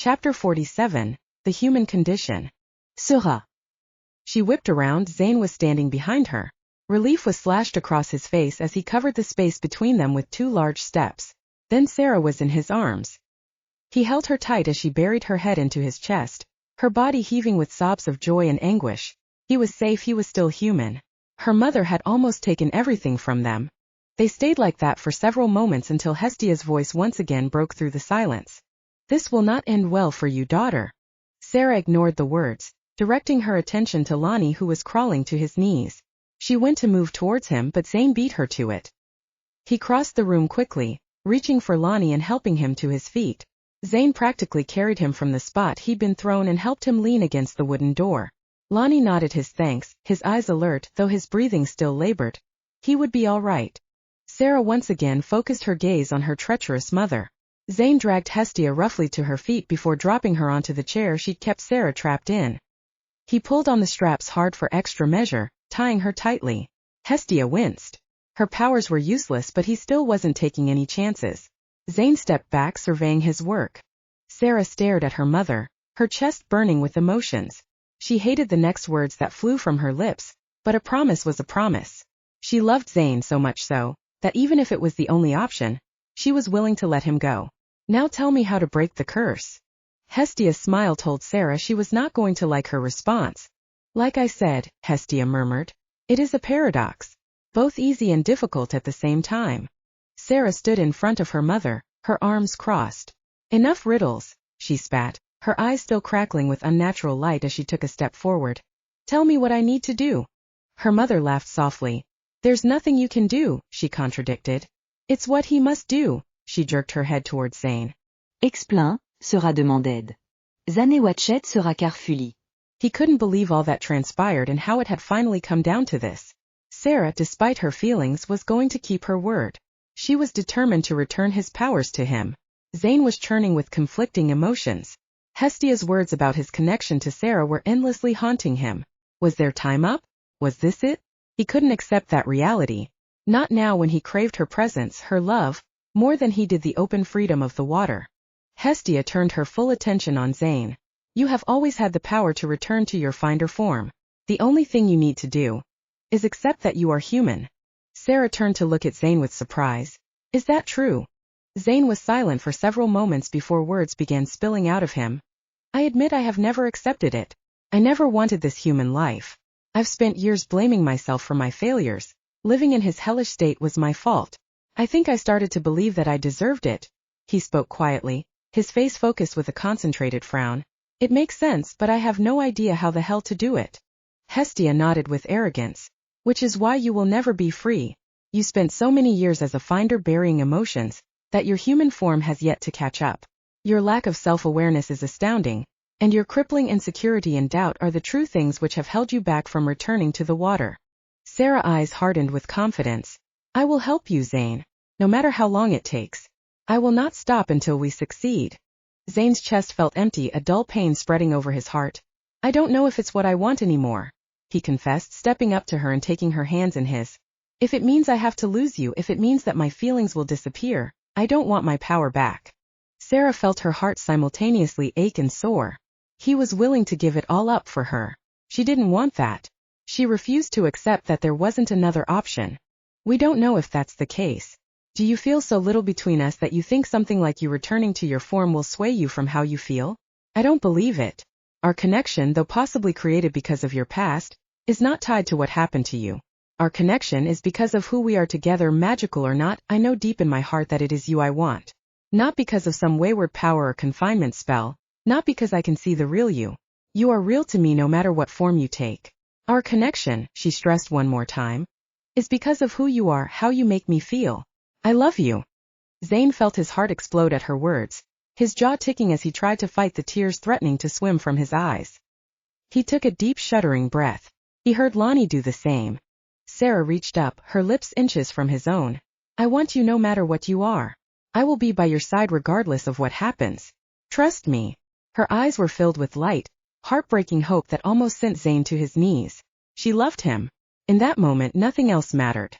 Chapter 47, The Human Condition. Sera. She whipped around. Zane was standing behind her. Relief was slashed across his face as he covered the space between them with 2 large steps. Then Sera was in his arms. He held her tight as she buried her head into his chest, her body heaving with sobs of joy and anguish. He was safe, he was still human. Her mother had almost taken everything from them. They stayed like that for several moments until Hestia's voice once again broke through the silence. "This will not end well for you, daughter." Sera ignored the words, directing her attention to Lonnie, who was crawling to his knees. She went to move towards him, but Zane beat her to it. He crossed the room quickly, reaching for Lonnie and helping him to his feet. Zane practically carried him from the spot he'd been thrown and helped him lean against the wooden door. Lonnie nodded his thanks, his eyes alert, though his breathing still labored. He would be all right. Sera once again focused her gaze on her treacherous mother. Zane dragged Hestia roughly to her feet before dropping her onto the chair she'd kept Sera trapped in. He pulled on the straps hard for extra measure, tying her tightly. Hestia winced. Her powers were useless, but he still wasn't taking any chances. Zane stepped back, surveying his work. Sera stared at her mother, her chest burning with emotions. She hated the next words that flew from her lips, but a promise was a promise. She loved Zane so much so, that even if it was the only option, she was willing to let him go. "Now tell me how to break the curse." Hestia's smile told Sera she was not going to like her response. "Like I said," Hestia murmured, "it is a paradox. Both easy and difficult at the same time." Sera stood in front of her mother, her arms crossed. "Enough riddles," she spat, her eyes still crackling with unnatural light as she took a step forward. "Tell me what I need to do." Her mother laughed softly. "There's nothing you can do," she contradicted. "It's what he must do." She jerked her head towards Zane. Explain, Sera demanded. Zane watchet Sera carefully. He couldn't believe all that transpired and how it had finally come down to this. Sera, despite her feelings, was going to keep her word. She was determined to return his powers to him. Zane was churning with conflicting emotions. Hestia's words about his connection to Sera were endlessly haunting him. Was their time up? Was this it? He couldn't accept that reality. Not now, when he craved her presence, her love, more than he did the open freedom of the water. Hestia turned her full attention on Zane. "You have always had the power to return to your finder form. The only thing you need to do is accept that you are human." Sera turned to look at Zane with surprise. "Is that true?" Zane was silent for several moments before words began spilling out of him. "I admit I have never accepted it. I never wanted this human life. I've spent years blaming myself for my failures. Living in his hellish state was my fault. I think I started to believe that I deserved it." He spoke quietly, his face focused with a concentrated frown. "It makes sense, but I have no idea how the hell to do it." Hestia nodded with arrogance. "Which is why you will never be free. You spent so many years as a finder burying emotions, that your human form has yet to catch up. Your lack of self-awareness is astounding, and your crippling insecurity and doubt are the true things which have held you back from returning to the water." Sera's eyes hardened with confidence. "I will help you, Zane. No matter how long it takes. I will not stop until we succeed." Zane's chest felt empty, a dull pain spreading over his heart. "I don't know if it's what I want anymore," he confessed, stepping up to her and taking her hands in his. "If it means I have to lose you, if it means that my feelings will disappear, I don't want my power back." Sera felt her heart simultaneously ache and soar. He was willing to give it all up for her. She didn't want that. She refused to accept that there wasn't another option. "We don't know if that's the case. Do you feel so little between us that you think something like you returning to your form will sway you from how you feel? I don't believe it. Our connection, though possibly created because of your past, is not tied to what happened to you. Our connection is because of who we are together, magical or not. I know deep in my heart that it is you I want. Not because of some wayward power or confinement spell, not because I can see the real you. You are real to me no matter what form you take. Our connection," she stressed one more time, "is because of who you are, how you make me feel. I love you." Zane felt his heart explode at her words, his jaw ticking as he tried to fight the tears threatening to swim from his eyes. He took a deep, shuddering breath. He heard Lonnie do the same. Sera reached up, her lips inches from his own. "I want you no matter what you are. I will be by your side regardless of what happens. Trust me." Her eyes were filled with light, heartbreaking hope that almost sent Zane to his knees. She loved him. In that moment, nothing else mattered.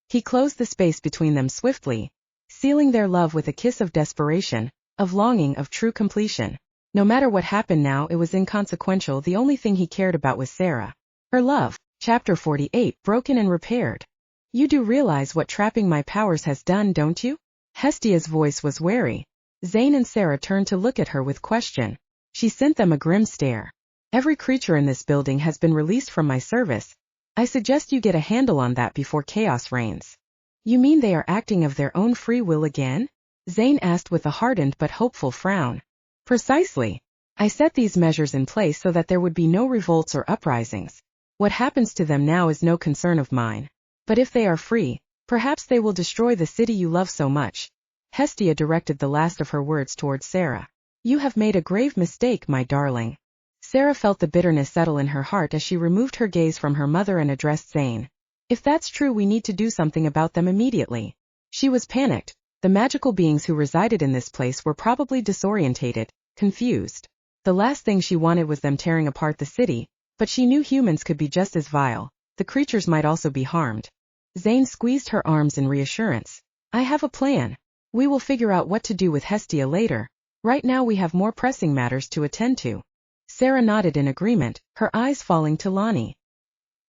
He closed the space between them swiftly, sealing their love with a kiss of desperation, of longing, of true completion. No matter what happened now, it was inconsequential. The only thing he cared about was Sera. Her love. Chapter 48, Broken and Repaired. You do realize what trapping my powers has done, don't you? Hestia's voice was wary. Zane and Sera turned to look at her with question. She sent them a grim stare. Every creature in this building has been released from my service. I suggest you get a handle on that before chaos reigns. You mean they are acting of their own free will again? Zane asked with a hardened but hopeful frown. Precisely. I set these measures in place so that there would be no revolts or uprisings. What happens to them now is no concern of mine. But if they are free, perhaps they will destroy the city you love so much. Hestia directed the last of her words towards Sera. You have made a grave mistake, my darling. Sera felt the bitterness settle in her heart as she removed her gaze from her mother and addressed Zane. If that's true, we need to do something about them immediately. She was panicked. The magical beings who resided in this place were probably disorientated, confused. The last thing she wanted was them tearing apart the city, but she knew humans could be just as vile. The creatures might also be harmed. Zane squeezed her arms in reassurance. I have a plan. We will figure out what to do with Hestia later. Right now we have more pressing matters to attend to. Sera nodded in agreement, her eyes falling to Lonnie.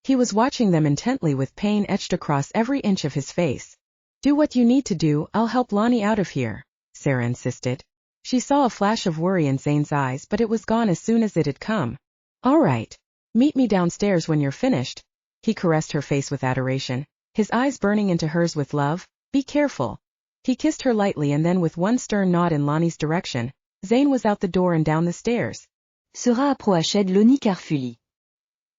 He was watching them intently with pain etched across every inch of his face. Do what you need to do, I'll help Lonnie out of here, Sera insisted. She saw a flash of worry in Zane's eyes, but it was gone as soon as it had come. All right. Meet me downstairs when you're finished. He caressed her face with adoration, his eyes burning into hers with love. Be careful. He kissed her lightly and then with one stern nod in Lonnie's direction, Zane was out the door and down the stairs. Sera approchait de Lonnie carefully.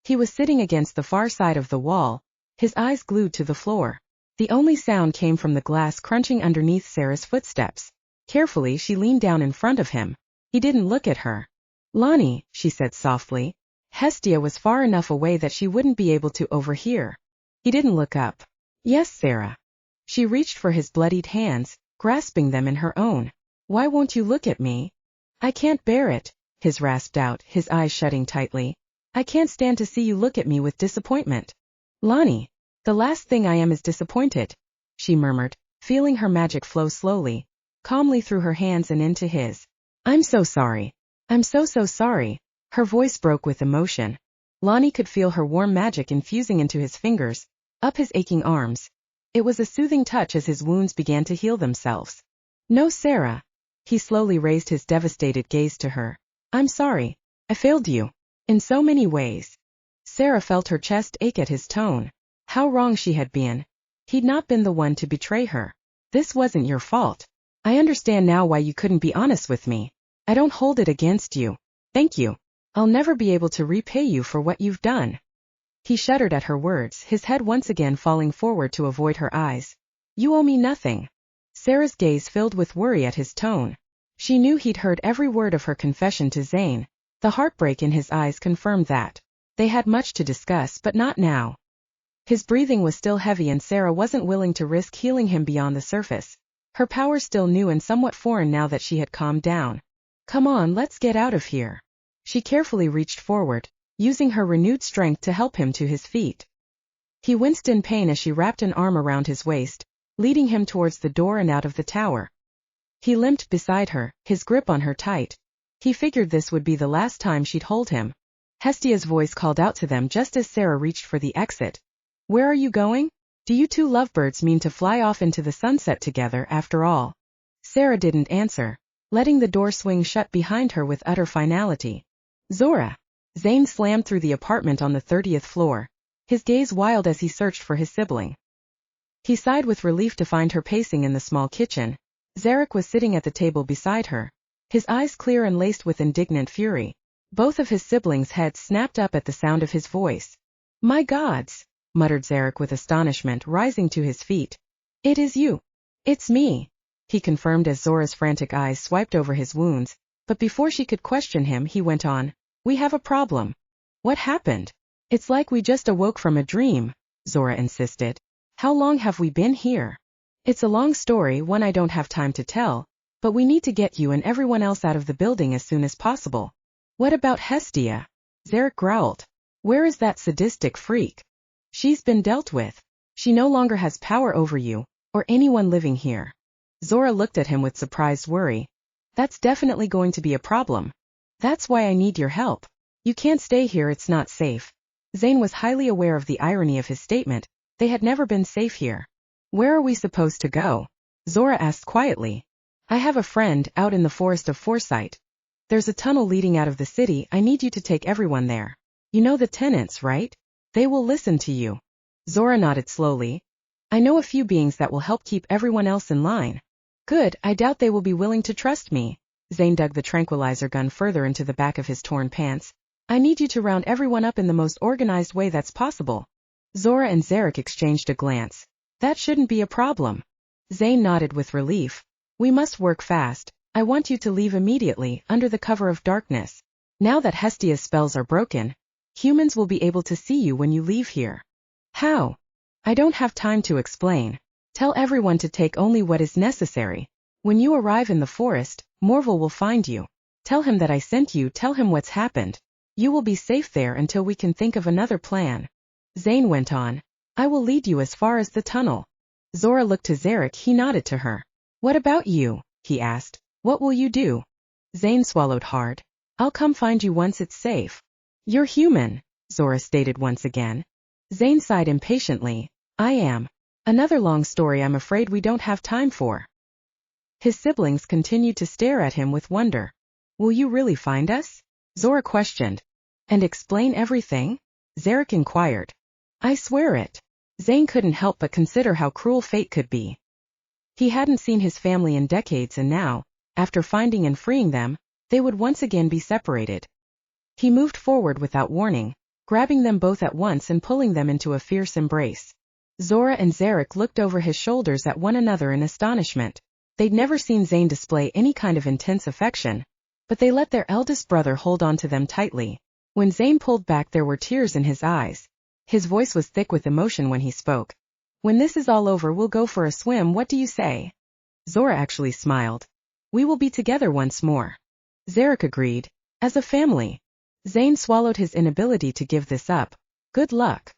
He was sitting against the far side of the wall, his eyes glued to the floor. The only sound came from the glass crunching underneath Sera's footsteps. Carefully she leaned down in front of him. He didn't look at her. Lonnie, she said softly. Hestia was far enough away that she wouldn't be able to overhear. He didn't look up. Yes, Sera. She reached for his bloodied hands, grasping them in her own. Why won't you look at me? I can't bear it, his rasped out, his eyes shutting tightly. I can't stand to see you look at me with disappointment. Lonnie, the last thing I am is disappointed, she murmured, feeling her magic flow slowly, calmly through her hands and into his. I'm so sorry. I'm so sorry. Her voice broke with emotion. Lonnie could feel her warm magic infusing into his fingers, up his aching arms. It was a soothing touch as his wounds began to heal themselves. No, Sera. He slowly raised his devastated gaze to her. I'm sorry. I failed you. In so many ways. Sera felt her chest ache at his tone. How wrong she had been. He'd not been the one to betray her. This wasn't your fault. I understand now why you couldn't be honest with me. I don't hold it against you. Thank you. I'll never be able to repay you for what you've done. He shuddered at her words, his head once again falling forward to avoid her eyes. You owe me nothing. Sera's gaze filled with worry at his tone. She knew he'd heard every word of her confession to Zane. The heartbreak in his eyes confirmed that. They had much to discuss, but not now. His breathing was still heavy and Sera wasn't willing to risk healing him beyond the surface. Her powers still new and somewhat foreign now that she had calmed down. Come on, let's get out of here. She carefully reached forward, using her renewed strength to help him to his feet. He winced in pain as she wrapped an arm around his waist, leading him towards the door and out of the tower. He limped beside her, his grip on her tight. He figured this would be the last time she'd hold him. Hestia's voice called out to them just as Sera reached for the exit. Where are you going? Do you two lovebirds mean to fly off into the sunset together after all? Sera didn't answer, letting the door swing shut behind her with utter finality. Zora. Zane slammed through the apartment on the 30th floor, his gaze wild as he searched for his sibling. He sighed with relief to find her pacing in the small kitchen. Zarek was sitting at the table beside her, his eyes clear and laced with indignant fury. Both of his siblings' heads snapped up at the sound of his voice. My gods, muttered Zarek with astonishment, rising to his feet. It is you. It's me, he confirmed as Zora's frantic eyes swiped over his wounds, but before she could question him he went on. We have a problem. What happened? It's like we just awoke from a dream, Zora insisted. How long have we been here? It's a long story, one I don't have time to tell, but we need to get you and everyone else out of the building as soon as possible. What about Hestia? Zarek growled. Where is that sadistic freak? She's been dealt with. She no longer has power over you, or anyone living here. Zora looked at him with surprised worry. That's definitely going to be a problem. That's why I need your help. You can't stay here, it's not safe. Zane was highly aware of the irony of his statement. They had never been safe here. Where are we supposed to go? Zora asked quietly. I have a friend out in the forest of Foresight. There's a tunnel leading out of the city. I need you to take everyone there. You know the tenants, right? They will listen to you. Zora nodded slowly. I know a few beings that will help keep everyone else in line. Good, I doubt they will be willing to trust me. Zane dug the tranquilizer gun further into the back of his torn pants. I need you to round everyone up in the most organized way that's possible. Zora and Zarek exchanged a glance. That shouldn't be a problem. Zane nodded with relief. We must work fast. I want you to leave immediately, under the cover of darkness. Now that Hestia's spells are broken, humans will be able to see you when you leave here. How? I don't have time to explain. Tell everyone to take only what is necessary. When you arrive in the forest, Morval will find you. Tell him that I sent you, tell him what's happened. You will be safe there until we can think of another plan. Zane went on. I will lead you as far as the tunnel. Zora looked to Zarek, he nodded to her. What about you? He asked. What will you do? Zane swallowed hard. I'll come find you once it's safe. You're human, Zora stated once again. Zane sighed impatiently. I am. Another long story I'm afraid we don't have time for. His siblings continued to stare at him with wonder. Will you really find us? Zora questioned. And explain everything? Zarek inquired. I swear it. Zane couldn't help but consider how cruel fate could be. He hadn't seen his family in decades, and now, after finding and freeing them, they would once again be separated. He moved forward without warning, grabbing them both at once and pulling them into a fierce embrace. Zora and Zarek looked over his shoulders at one another in astonishment. They'd never seen Zane display any kind of intense affection, but they let their eldest brother hold on to them tightly. When Zane pulled back, there were tears in his eyes. His voice was thick with emotion when he spoke. When this is all over, we'll go for a swim, what do you say? Zora actually smiled. We will be together once more. Zarek agreed. As a family. Zane swallowed his inability to give this up. Good luck.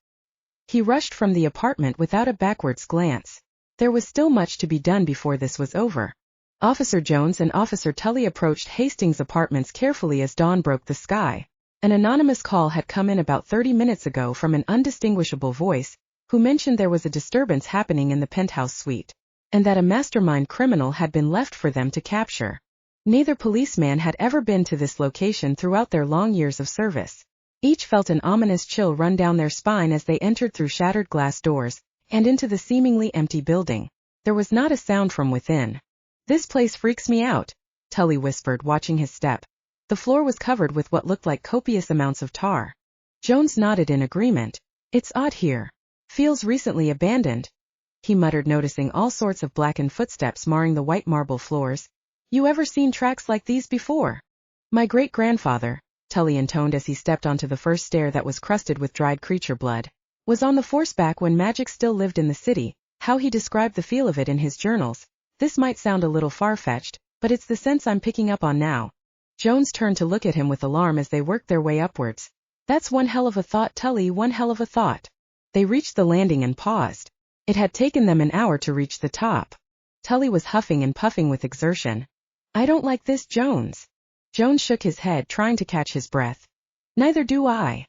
He rushed from the apartment without a backwards glance. There was still much to be done before this was over. Officer Jones and Officer Tully approached Hastings' apartments carefully as dawn broke the sky. An anonymous call had come in about 30 minutes ago from an undistinguishable voice, who mentioned there was a disturbance happening in the penthouse suite, and that a mastermind criminal had been left for them to capture. Neither policeman had ever been to this location throughout their long years of service. Each felt an ominous chill run down their spine as they entered through shattered glass doors, and into the seemingly empty building. There was not a sound from within. This place freaks me out, Tully whispered, watching his step. The floor was covered with what looked like copious amounts of tar. Jones nodded in agreement. It's odd here. Feels recently abandoned, he muttered, noticing all sorts of blackened footsteps marring the white marble floors. You ever seen tracks like these before? My great-grandfather, Tully intoned as he stepped onto the first stair that was crusted with dried creature blood, was on the force back when magic still lived in the city. How he described the feel of it in his journals. This might sound a little far-fetched, but it's the sense I'm picking up on now. Jones turned to look at him with alarm as they worked their way upwards. That's one hell of a thought, Tully, one hell of a thought. They reached the landing and paused. It had taken them an hour to reach the top. Tully was huffing and puffing with exertion. I don't like this, Jones. Jones shook his head, trying to catch his breath. Neither do I.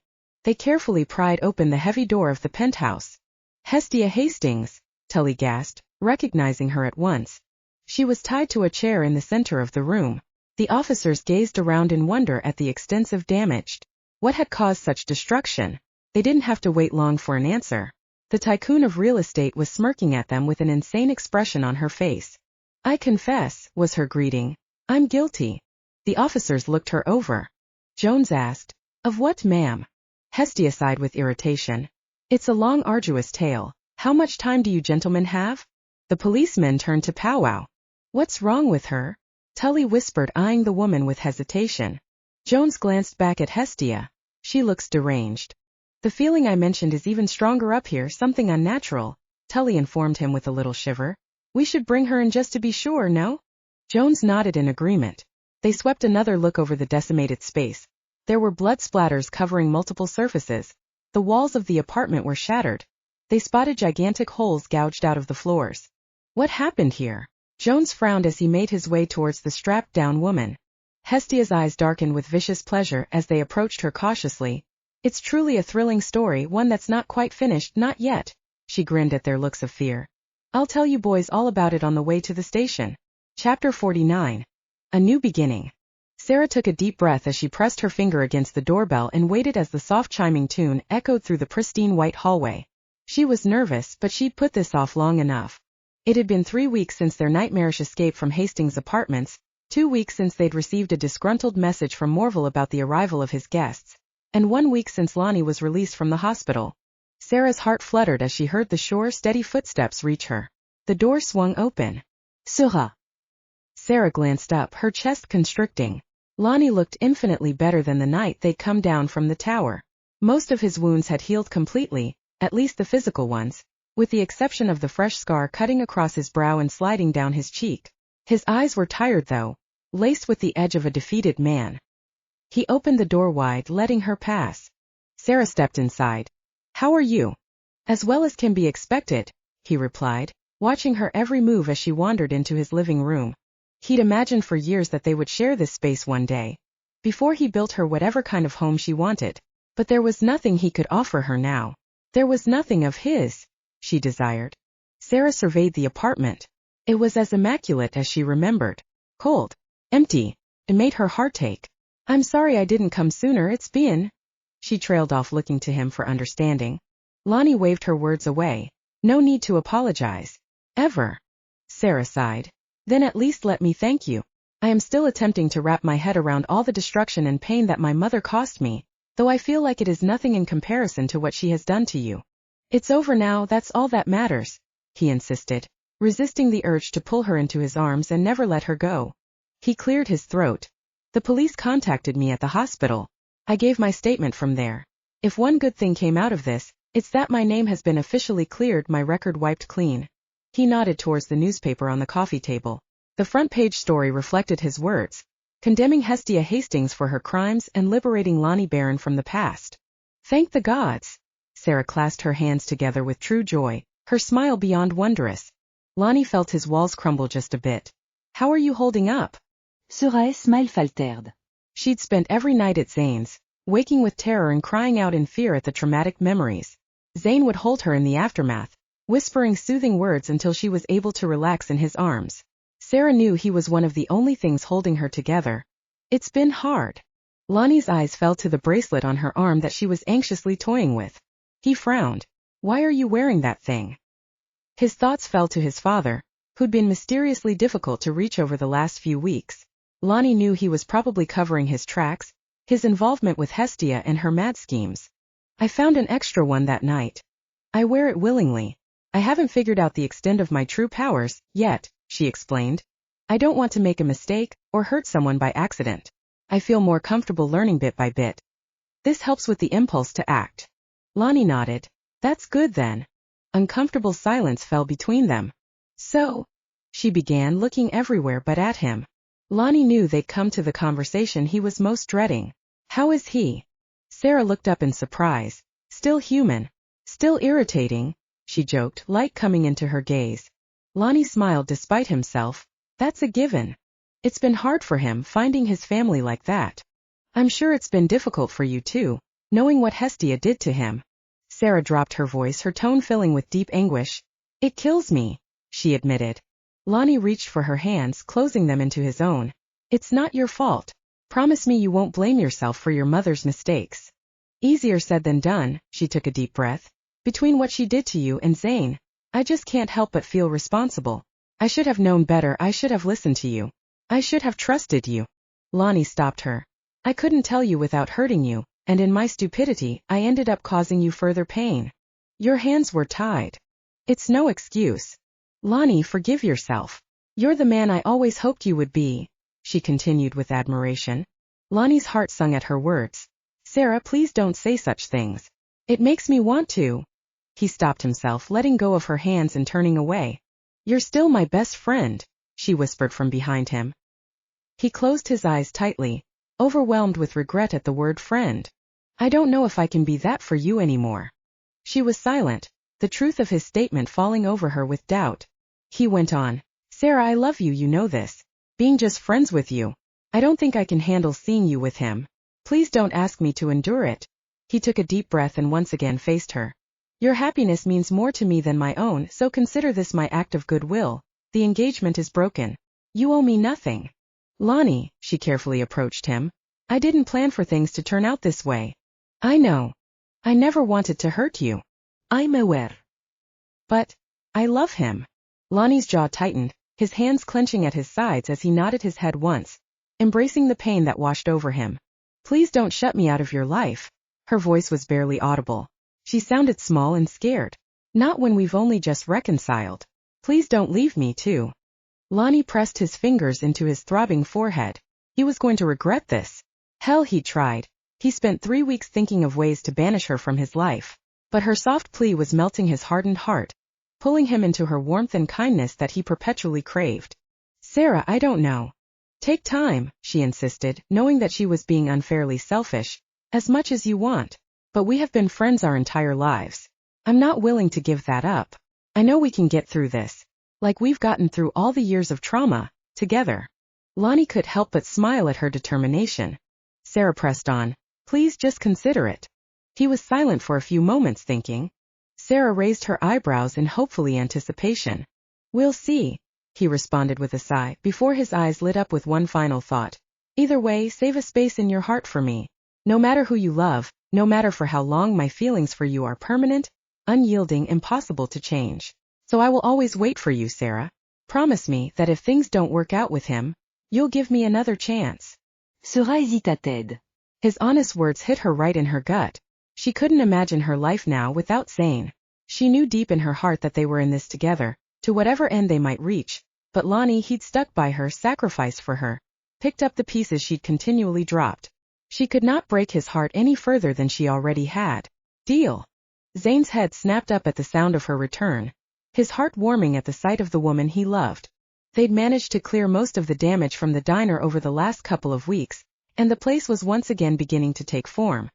They carefully pried open the heavy door of the penthouse. Hestia Hastings, Tully gasped, recognizing her at once. She was tied to a chair in the center of the room. The officers gazed around in wonder at the extensive damage. What had caused such destruction? They didn't have to wait long for an answer. The tycoon of real estate was smirking at them with an insane expression on her face. I confess, was her greeting. I'm guilty. The officers looked her over. Jones asked, Of what, ma'am? Hestia sighed with irritation. It's a long, arduous tale. How much time do you gentlemen have? The policemen turned to powwow. What's wrong with her? Tully whispered, eyeing the woman with hesitation. Jones glanced back at Hestia. She looks deranged. The feeling I mentioned is even stronger up here, something unnatural, Tully informed him with a little shiver. We should bring her in just to be sure, no? Jones nodded in agreement. They swept another look over the decimated space. There were blood splatters covering multiple surfaces. The walls of the apartment were shattered. They spotted gigantic holes gouged out of the floors. What happened here? Jones frowned as he made his way towards the strapped-down woman. Hestia's eyes darkened with vicious pleasure as they approached her cautiously. It's truly a thrilling story, one that's not quite finished, not yet. She grinned at their looks of fear. I'll tell you boys all about it on the way to the station. Chapter 49. A New Beginning. Sera took a deep breath as she pressed her finger against the doorbell and waited as the soft chiming tune echoed through the pristine white hallway. She was nervous, but she'd put this off long enough. It had been 3 weeks since their nightmarish escape from Hastings' apartments, 2 weeks since they'd received a disgruntled message from Morville about the arrival of his guests, and 1 week since Lonnie was released from the hospital. Sera's heart fluttered as she heard the sure, steady footsteps reach her. The door swung open. Sera. Sera glanced up, her chest constricting. Lonnie looked infinitely better than the night they'd come down from the tower. Most of his wounds had healed completely, at least the physical ones, with the exception of the fresh scar cutting across his brow and sliding down his cheek. His eyes were tired though, laced with the edge of a defeated man. He opened the door wide, letting her pass. Sera stepped inside. How are you? As well as can be expected, he replied, watching her every move as she wandered into his living room. He'd imagined for years that they would share this space one day, before he built her whatever kind of home she wanted. But there was nothing he could offer her now. There was nothing of his she desired. Sera surveyed the apartment. It was as immaculate as she remembered. Cold, empty, it made her heart ache. I'm sorry I didn't come sooner, it's been... She trailed off, looking to him for understanding. Lonnie waved her words away. No need to apologize. Ever. Sera sighed. Then at least let me thank you. I am still attempting to wrap my head around all the destruction and pain that my mother caused me, though I feel like it is nothing in comparison to what she has done to you. It's over now, that's all that matters, he insisted, resisting the urge to pull her into his arms and never let her go. He cleared his throat. The police contacted me at the hospital. I gave my statement from there. If one good thing came out of this, it's that my name has been officially cleared, my record wiped clean. He nodded towards the newspaper on the coffee table. The front page story reflected his words, condemning Sera Hastings for her crimes and liberating Lonnie Barron from the past. Thank the gods! Sera clasped her hands together with true joy, her smile beyond wondrous. Lonnie felt his walls crumble just a bit. How are you holding up? Sera's smile faltered. She'd spent every night at Zane's, waking with terror and crying out in fear at the traumatic memories. Zane would hold her in the aftermath, whispering soothing words until she was able to relax in his arms. Sera knew he was one of the only things holding her together. It's been hard. Lonnie's eyes fell to the bracelet on her arm that she was anxiously toying with. He frowned. Why are you wearing that thing? His thoughts fell to his father, who'd been mysteriously difficult to reach over the last few weeks. Lonnie knew he was probably covering his tracks, his involvement with Hestia and her mad schemes. I found an extra one that night. I wear it willingly. I haven't figured out the extent of my true powers yet, she explained. I don't want to make a mistake or hurt someone by accident. I feel more comfortable learning bit by bit. This helps with the impulse to act. Lonnie nodded. That's good then. Uncomfortable silence fell between them. So, she began, looking everywhere but at him. Lonnie knew they'd come to the conversation he was most dreading. How is he? Sera looked up in surprise. Still human. Still irritating, she joked, light coming into her gaze. Lonnie smiled despite himself. That's a given. It's been hard for him finding his family like that. I'm sure it's been difficult for you too, knowing what Hestia did to him. Sera dropped her voice, her tone filling with deep anguish. It kills me, she admitted. Lonnie reached for her hands, closing them into his own. It's not your fault. Promise me you won't blame yourself for your mother's mistakes. Easier said than done, she took a deep breath. Between what she did to you and Zane, I just can't help but feel responsible. I should have known better, I should have listened to you. I should have trusted you. Lonnie stopped her. I couldn't tell you without hurting you, and in my stupidity, I ended up causing you further pain. Your hands were tied. It's no excuse. Lonnie, forgive yourself. You're the man I always hoped you would be, she continued with admiration. Lonnie's heart sung at her words. Sera, please don't say such things. It makes me want to. He stopped himself, letting go of her hands and turning away. You're still my best friend, she whispered from behind him. He closed his eyes tightly, overwhelmed with regret at the word friend. I don't know if I can be that for you anymore. She was silent, the truth of his statement falling over her with doubt. He went on. Sera, I love you, you know this. Being just friends with you, I don't think I can handle seeing you with him. Please don't ask me to endure it. He took a deep breath and once again faced her. Your happiness means more to me than my own, so consider this my act of goodwill. The engagement is broken. You owe me nothing. Lonnie, she carefully approached him. I didn't plan for things to turn out this way. I know. I never wanted to hurt you. I'm aware. But, I love him. Lonnie's jaw tightened, his hands clenching at his sides as he nodded his head once, embracing the pain that washed over him. Please don't shut me out of your life. Her voice was barely audible. She sounded small and scared. Not when we've only just reconciled. Please don't leave me too. Lonnie pressed his fingers into his throbbing forehead. He was going to regret this. Hell, he tried. He spent 3 weeks thinking of ways to banish her from his life. But her soft plea was melting his hardened heart, pulling him into her warmth and kindness that he perpetually craved. Sera, I don't know. Take time, she insisted, knowing that she was being unfairly selfish. As much as you want. But we have been friends our entire lives. I'm not willing to give that up. I know we can get through this. Like we've gotten through all the years of trauma, together. Lonnie could help but smile at her determination. Sera pressed on. Please just consider it. He was silent for a few moments thinking. Sera raised her eyebrows in hopefully anticipation. We'll see, he responded with a sigh before his eyes lit up with one final thought. Either way, save a space in your heart for me. No matter who you love, no matter for how long, my feelings for you are permanent, unyielding, impossible to change. So I will always wait for you, Sera. Promise me that if things don't work out with him, you'll give me another chance. Sera hésita-t-elle. His honest words hit her right in her gut. She couldn't imagine her life now without Zane. She knew deep in her heart that they were in this together, to whatever end they might reach. But Lonnie, he'd stuck by her, sacrificed for her, picked up the pieces she'd continually dropped. She could not break his heart any further than she already had. Deal. Zane's head snapped up at the sound of her return, his heart warming at the sight of the woman he loved. They'd managed to clear most of the damage from the diner over the last couple of weeks, and the place was once again beginning to take form.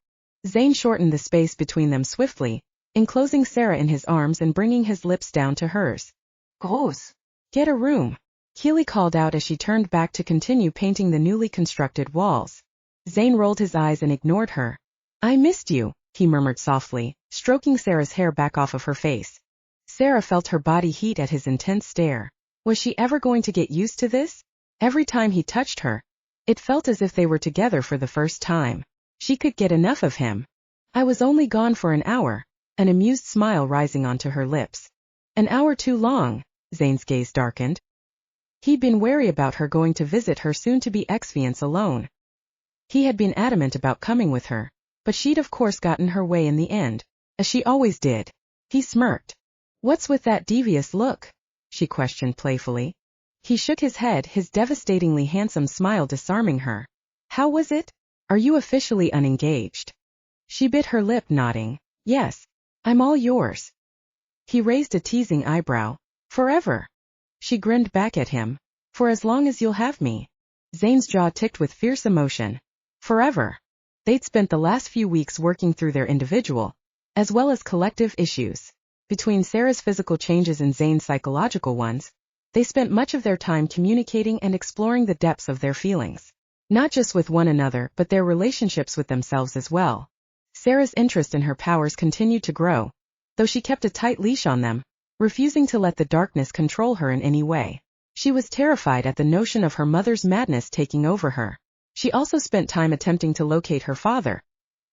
Zane shortened the space between them swiftly, enclosing Sera in his arms and bringing his lips down to hers. Grosse. Get a room, Keely called out as she turned back to continue painting the newly constructed walls. Zane rolled his eyes and ignored her. I missed you, he murmured softly, stroking Sera's hair back off of her face. Sera felt her body heat at his intense stare. Was she ever going to get used to this? Every time he touched her, it felt as if they were together for the first time. She could get enough of him. I was only gone for an hour, an amused smile rising onto her lips. An hour too long, Zane's gaze darkened. He'd been wary about her going to visit her soon-to-be ex-fiancé alone. He had been adamant about coming with her, but she'd of course gotten her way in the end, as she always did. He smirked. What's with that devious look? She questioned playfully. He shook his head, his devastatingly handsome smile disarming her. How was it? Are you officially unengaged? She bit her lip, nodding. Yes. I'm all yours. He raised a teasing eyebrow. Forever. She grinned back at him. For as long as you'll have me. Zane's jaw ticked with fierce emotion. Forever. They'd spent the last few weeks working through their individual, as well as collective issues. Between Sera's physical changes and Zane's psychological ones, they spent much of their time communicating and exploring the depths of their feelings. Not just with one another, but their relationships with themselves as well. Sera's interest in her powers continued to grow, though she kept a tight leash on them, refusing to let the darkness control her in any way. She was terrified at the notion of her mother's madness taking over her. She also spent time attempting to locate her father.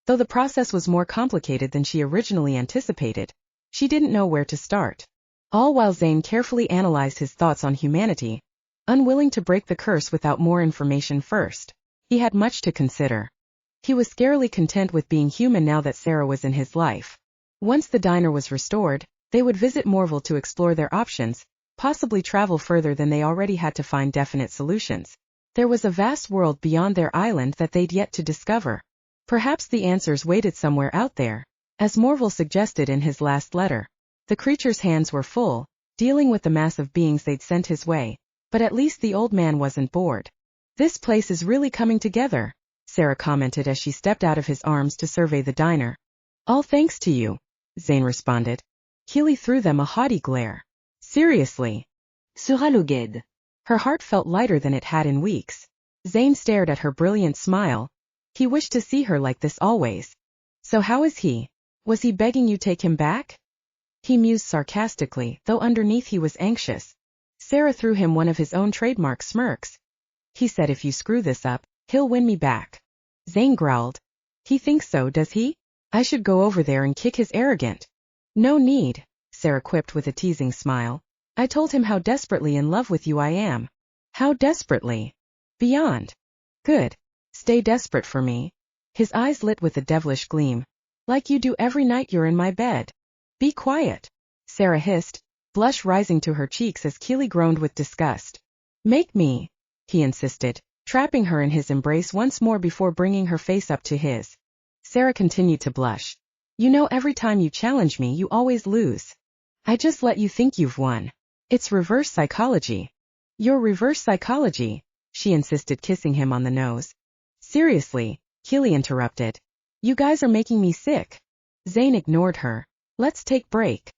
Though the process was more complicated than she originally anticipated, she didn't know where to start. All while Zane carefully analyzed his thoughts on humanity, unwilling to break the curse without more information first. He had much to consider. He was scarily content with being human now that Sera was in his life. Once the diner was restored, they would visit Morville to explore their options, possibly travel further than they already had to find definite solutions. There was a vast world beyond their island that they'd yet to discover. Perhaps the answers waited somewhere out there, as Morville suggested in his last letter. The creature's hands were full, dealing with the mass of beings they'd sent his way, but at least the old man wasn't bored. This place is really coming together, Sera commented as she stepped out of his arms to survey the diner. All thanks to you, Zane responded. Keely threw them a haughty glare. Seriously. Sera logued. Her heart felt lighter than it had in weeks. Zane stared at her brilliant smile. He wished to see her like this always. So how is he? Was he begging you take him back? He mused sarcastically, though underneath he was anxious. Sera threw him one of his own trademark smirks. He said if you screw this up, he'll win me back. Zane growled. He thinks so, does he? I should go over there and kick his arrogant. No need, Sera quipped with a teasing smile. I told him how desperately in love with you I am. How desperately? Beyond. Good. Stay desperate for me. His eyes lit with a devilish gleam. Like you do every night you're in my bed. Be quiet, Sera hissed, blush rising to her cheeks as Keely groaned with disgust. Make me, he insisted, trapping her in his embrace once more before bringing her face up to his. Sera continued to blush. You know every time you challenge me you always lose. I just let you think you've won. It's reverse psychology. Your reverse psychology, she insisted, kissing him on the nose. Seriously, Keely interrupted. You guys are making me sick. Zane ignored her. Let's take break.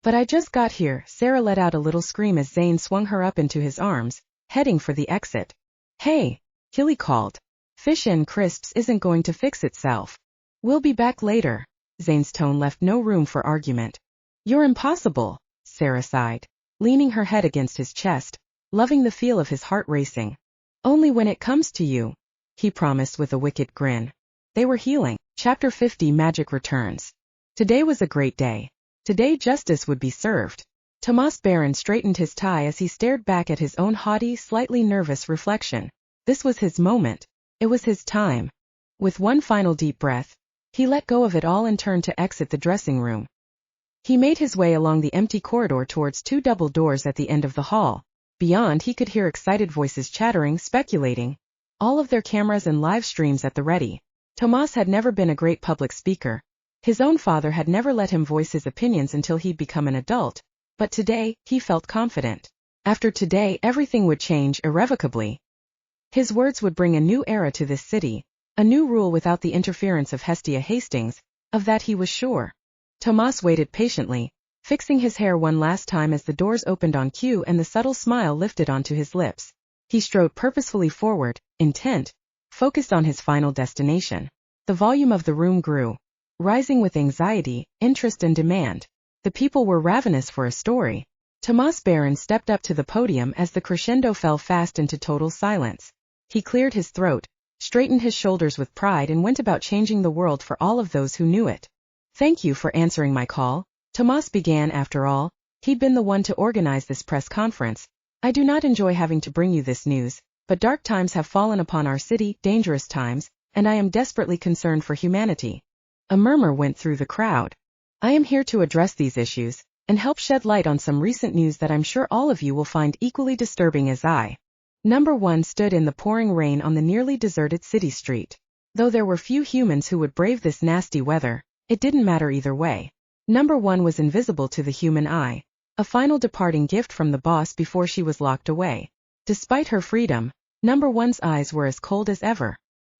But I just got here, Sera let out a little scream as Zane swung her up into his arms, heading for the exit. Hey, Keely called. Fish and crisps isn't going to fix itself. We'll be back later. Zane's tone left no room for argument. You're impossible, Sera sighed, leaning her head against his chest, loving the feel of his heart racing. Only when it comes to you, he promised with a wicked grin. They were healing. Chapter 50 Magic returns. Today was a great day. Today justice would be served. Tomas Barron straightened his tie as he stared back at his own haughty, slightly nervous reflection. This was his moment. It was his time. With one final deep breath, he let go of it all and turned to exit the dressing room. He made his way along the empty corridor towards two double doors at the end of the hall. Beyond he could hear excited voices chattering, speculating. All of their cameras and live streams at the ready. Tomas had never been a great public speaker. His own father had never let him voice his opinions until he'd become an adult. But today, he felt confident. After today, everything would change irrevocably. His words would bring a new era to this city. A new rule without the interference of Sera Hastings. Of that he was sure. Tomas waited patiently, fixing his hair one last time as the doors opened on cue and the subtle smile lifted onto his lips. He strode purposefully forward, intent, focused on his final destination. The volume of the room grew, rising with anxiety, interest and demand. The people were ravenous for a story. Tomas Barron stepped up to the podium as the crescendo fell fast into total silence. He cleared his throat, straightened his shoulders with pride and went about changing the world for all of those who knew it. Thank you for answering my call. Tomas began. After all, he'd been the one to organize this press conference. I do not enjoy having to bring you this news, but dark times have fallen upon our city, dangerous times, and I am desperately concerned for humanity. A murmur went through the crowd. I am here to address these issues, and help shed light on some recent news that I'm sure all of you will find equally disturbing as I. Number 1 stood in the pouring rain on the nearly deserted city street. Though there were few humans who would brave this nasty weather, it didn't matter either way. Number 1 was invisible to the human eye, a final departing gift from the boss before she was locked away. Despite her freedom, Number 1's eyes were as cold as ever.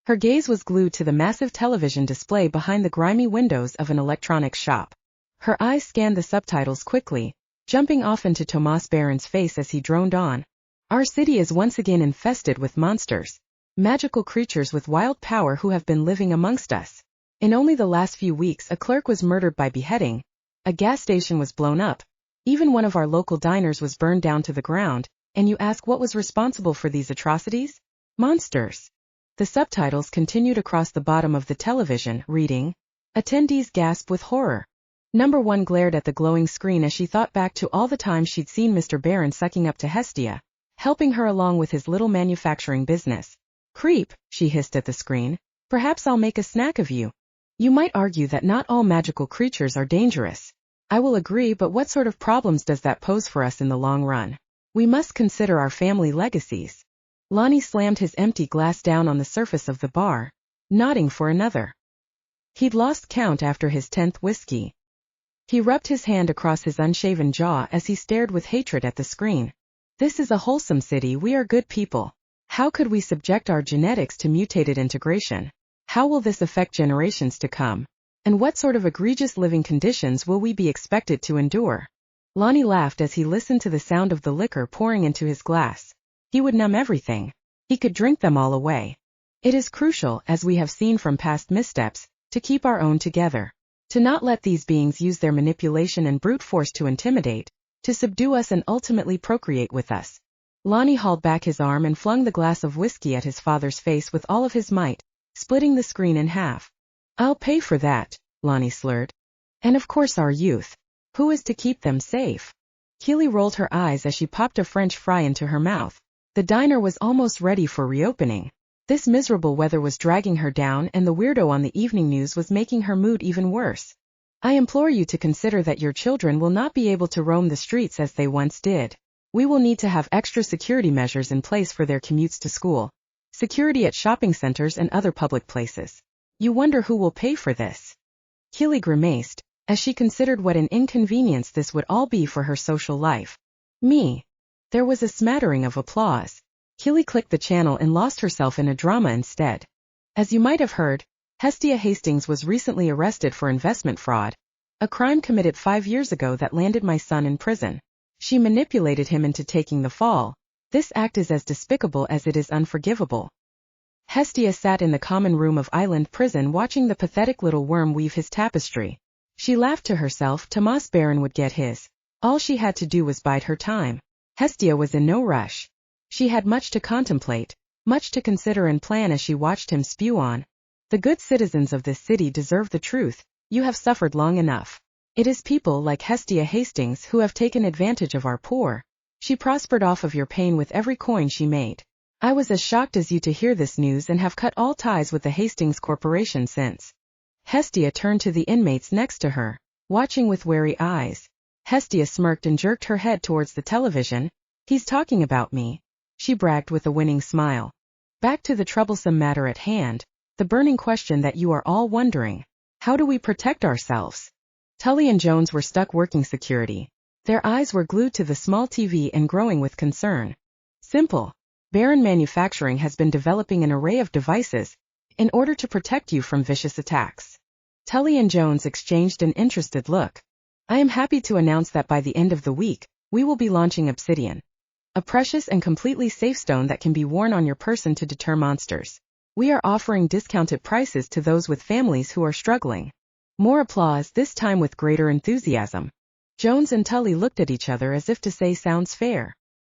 Her gaze was glued to the massive television display behind the grimy windows of an electronics shop. Her eyes scanned the subtitles quickly, jumping off into Tomas Barron's face as he droned on. Our city is once again infested with monsters. Magical creatures with wild power who have been living amongst us. In only the last few weeks a clerk was murdered by beheading, a gas station was blown up, even one of our local diners was burned down to the ground, and you ask what was responsible for these atrocities? Monsters. The subtitles continued across the bottom of the television, reading. Attendees gasped with horror. Number 1 glared at the glowing screen as she thought back to all the times she'd seen Mr. Barron sucking up to Hestia, helping her along with his little manufacturing business. Creep, she hissed at the screen. Perhaps I'll make a snack of you. You might argue that not all magical creatures are dangerous. I will agree, but what sort of problems does that pose for us in the long run? We must consider our family legacies. Lonnie slammed his empty glass down on the surface of the bar, nodding for another. He'd lost count after his 10th whiskey. He rubbed his hand across his unshaven jaw as he stared with hatred at the screen. This is a wholesome city, we are good people. How could we subject our genetics to mutated integration? How will this affect generations to come? And what sort of egregious living conditions will we be expected to endure? Lonnie laughed as he listened to the sound of the liquor pouring into his glass. He would numb everything. he could drink them all away. It is crucial, as we have seen from past missteps, to keep our own together. To not let these beings use their manipulation and brute force to intimidate, to subdue us and ultimately procreate with us. Lonnie hauled back his arm and flung the glass of whiskey at his father's face with all of his might, splitting the screen in half. I'll pay for that, Lonnie slurred. And of course our youth. Who is to keep them safe? Keely rolled her eyes as she popped a French fry into her mouth. The diner was almost ready for reopening. This miserable weather was dragging her down and the weirdo on the evening news was making her mood even worse. I implore you to consider that your children will not be able to roam the streets as they once did. We will need to have extra security measures in place for their commutes to school. Security at shopping centers and other public places. You wonder who will pay for this? Keely grimaced, as she considered what an inconvenience this would all be for her social life. Me. There was a smattering of applause. Keely clicked the channel and lost herself in a drama instead. As you might have heard, Sera Hastings was recently arrested for investment fraud, a crime committed 5 years ago that landed my son in prison. She manipulated him into taking the fall. This act is as despicable as it is unforgivable. Hestia sat in the common room of Island Prison watching the pathetic little worm weave his tapestry. She laughed to herself. Tomas Baron would get his. All she had to do was bide her time. Hestia was in no rush. She had much to contemplate, much to consider and plan as she watched him spew on. The good citizens of this city deserve the truth. You have suffered long enough. It is people like Sera Hastings who have taken advantage of our poor. She prospered off of your pain with every coin she made. I was as shocked as you to hear this news and have cut all ties with the Hastings Corporation since. Hestia turned to the inmates next to her, watching with wary eyes. Hestia smirked and jerked her head towards the television. He's talking about me, she bragged with a winning smile. Back to the troublesome matter at hand, the burning question that you are all wondering. How do we protect ourselves? Tully and Jones were stuck working security. Their eyes were glued to the small TV and growing with concern. Simple. Baron Manufacturing has been developing an array of devices in order to protect you from vicious attacks. Tully and Jones exchanged an interested look. I am happy to announce that by the end of the week, we will be launching Obsidian, a precious and completely safe stone that can be worn on your person to deter monsters. We are offering discounted prices to those with families who are struggling. More applause, this time with greater enthusiasm. Jones and Tully looked at each other as if to say sounds fair.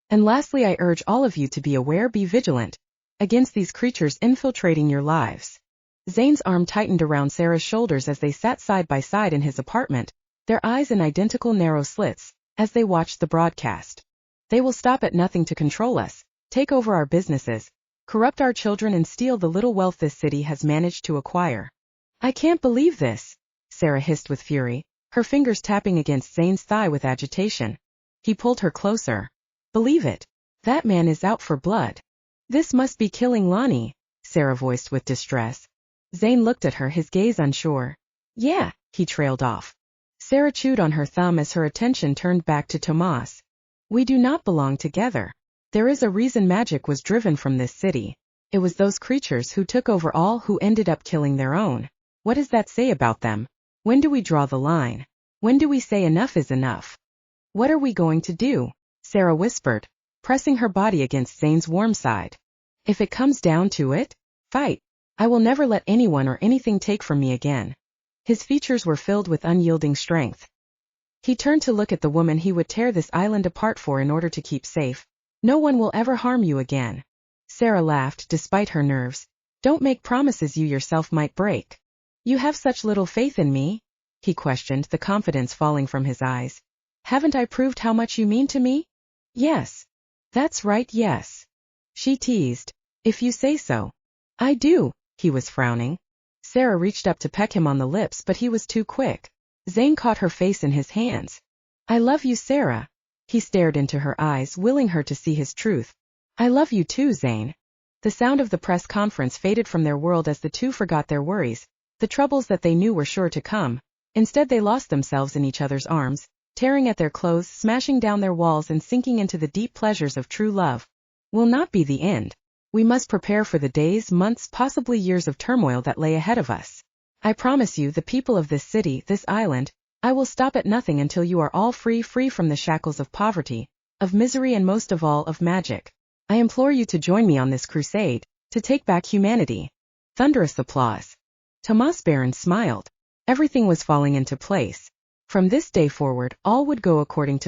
And lastly, I urge all of you to be aware, be vigilant against these creatures infiltrating your lives. Zane's arm tightened around Sarah's shoulders as they sat side by side in his apartment, their eyes in identical narrow slits, as they watched the broadcast. They will stop at nothing to control us, take over our businesses, corrupt our children and steal the little wealth this city has managed to acquire. I can't believe this, Sera hissed with fury, her fingers tapping against Zane's thigh with agitation. He pulled her closer. Believe it. That man is out for blood. This must be killing Lonnie, Sera voiced with distress. Zane looked at her, his gaze unsure. Yeah, he trailed off. Sera chewed on her thumb as her attention turned back to Tomas. We do not belong together. There is a reason magic was driven from this city. It was those creatures who took over all who ended up killing their own. What does that say about them? When do we draw the line? When do we say enough is enough? What are we going to do? Sera whispered, pressing her body against Zane's warm side. If it comes down to it, fight. I will never let anyone or anything take from me again. His features were filled with unyielding strength. He turned to look at the woman he would tear this island apart for in order to keep safe. No one will ever harm you again. Sera laughed despite her nerves. Don't make promises you yourself might break. You have such little faith in me? He questioned, the confidence falling from his eyes. Haven't I proved how much you mean to me? Yes. That's right, yes. She teased. If you say so. I do, he was frowning. Sera reached up to peck him on the lips, but he was too quick. Zane caught her face in his hands. I love you, Sera. He stared into her eyes, willing her to see his truth. I love you too, Zane. The sound of the press conference faded from their world as the two forgot their worries, the troubles that they knew were sure to come. Instead they lost themselves in each other's arms, tearing at their clothes, smashing down their walls and sinking into the deep pleasures of true love. Will not be the end. We must prepare for the days, months, possibly years of turmoil that lay ahead of us. I promise you, the people of this city, this island, I will stop at nothing until you are all free from the shackles of poverty, of misery and most of all of magic. I implore you to join me on this crusade, to take back humanity. Thunderous applause. Tomas Baron smiled. Everything was falling into place. From this day forward, all would go according to